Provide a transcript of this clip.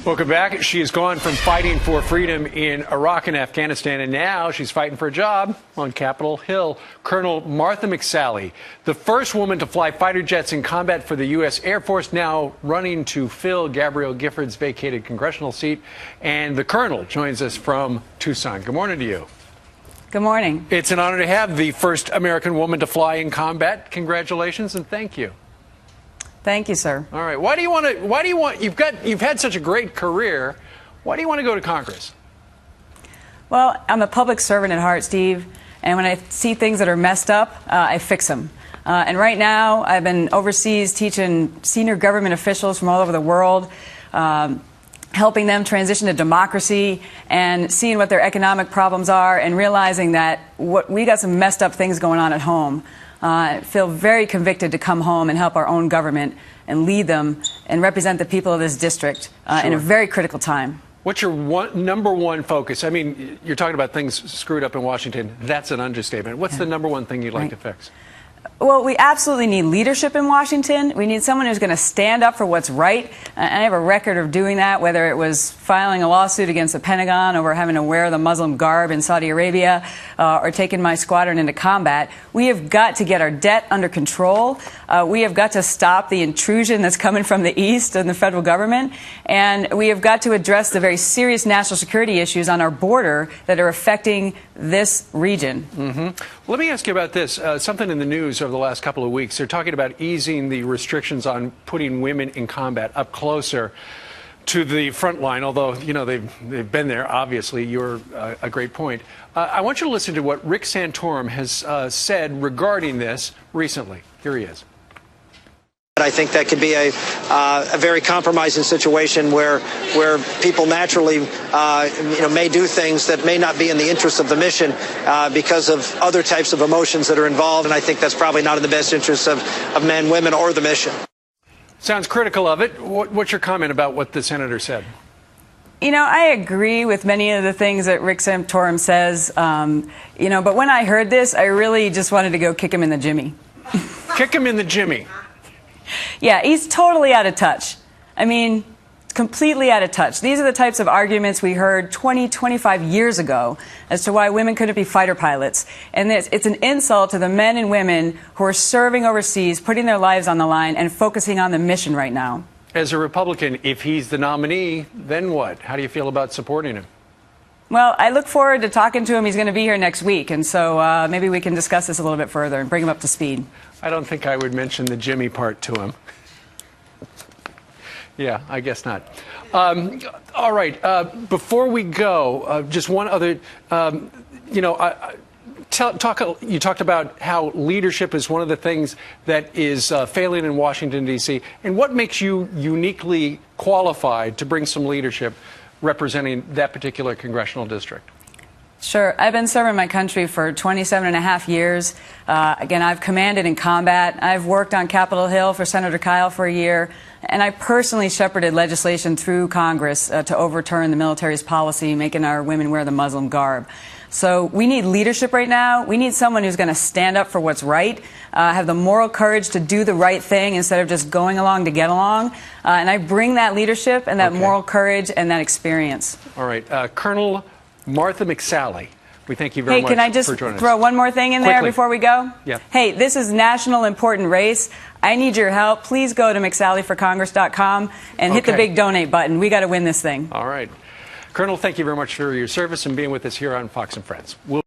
Welcome back. She has gone from fighting for freedom in Iraq and Afghanistan, and now she's fighting for a job on Capitol Hill. Colonel Martha McSally, the first woman to fly fighter jets in combat for the U.S. Air Force, now running to fill Gabrielle Gifford's vacated congressional seat. And the colonel joins us from Tucson. Good morning to you. Good morning. It's an honor to have the first American woman to fly in combat. Congratulations and thank you. Thank you, sir. All right. You've had such a great career. Why do you want to go to Congress? Well, I'm a public servant at heart, Steve, and when I see things that are messed up, I fix them. And right now, I've been overseas teaching senior government officials from all over the world, helping them transition to democracy and seeing what their economic problems are and realizing that we got some messed up things going on at home. I feel very convicted to come home and help our own government and lead them and represent the people of this district in a very critical time. What's your number one focus? I mean, you're talking about things screwed up in Washington. That's an understatement. What's the number one thing you'd like to fix? Well, we absolutely need leadership in Washington. We need someone who's going to stand up for what's right. And I have a record of doing that, whether it was filing a lawsuit against the Pentagon over having to wear the Muslim garb in Saudi Arabia or taking my squadron into combat. We have got to get our debt under control. We have got to stop the intrusion that's coming from the East and the federal government. And we have got to address the very serious national security issues on our border that are affecting this region. Let me ask you about this. Something in the news over the last couple of weeks. They're talking about easing the restrictions on putting women in combat up closer to the front line, although, you know, they've been there, obviously. You're a great point. I want you to listen to what Rick Santorum has said regarding this recently. Here he is. I think that could be a very compromising situation where people naturally may do things that may not be in the interest of the mission because of other types of emotions that are involved, and I think that's probably not in the best interest of men, women, or the mission. Sounds critical of it. What's your comment about what the senator said? You know, I agree with many of the things that Rick Santorum says, but when I heard this, I really just wanted to go kick him in the jimmy. Kick him in the jimmy. Yeah, he's totally out of touch. I mean, completely out of touch. These are the types of arguments we heard 20, 25 years ago as to why women couldn't be fighter pilots. And it's an insult to the men and women who are serving overseas, putting their lives on the line and focusing on the mission right now. As a Republican, if he's the nominee, then what? How do you feel about supporting him? Well, I look forward to talking to him. He's going to be here next week, and so maybe we can discuss this a little bit further and bring him up to speed. I don't think I would mention the Jimmy part to him. Yeah, I guess not. All right. Before we go, just one other, you talked about how leadership is one of the things that is failing in Washington, D.C. And what makes you uniquely qualified to bring some leadership representing that particular congressional district? Sure. I've been serving my country for 27 and a half years. Again, I've commanded in combat. I've worked on Capitol Hill for Senator Kyle for a year. And I personally shepherded legislation through Congress to overturn the military's policy, making our women wear the Muslim garb. So we need leadership right now. We need someone who's going to stand up for what's right, have the moral courage to do the right thing instead of just going along to get along. And I bring that leadership and that moral courage and that experience. All right. Colonel Martha McSally, we thank you very much for joining us. Hey, can I just throw one more thing in there before we go? Yeah. Hey, this is national important race. I need your help. Please go to McSallyforcongress.com and hit the big donate button. We got to win this thing. All right. Colonel, thank you very much for your service and being with us here on Fox and Friends.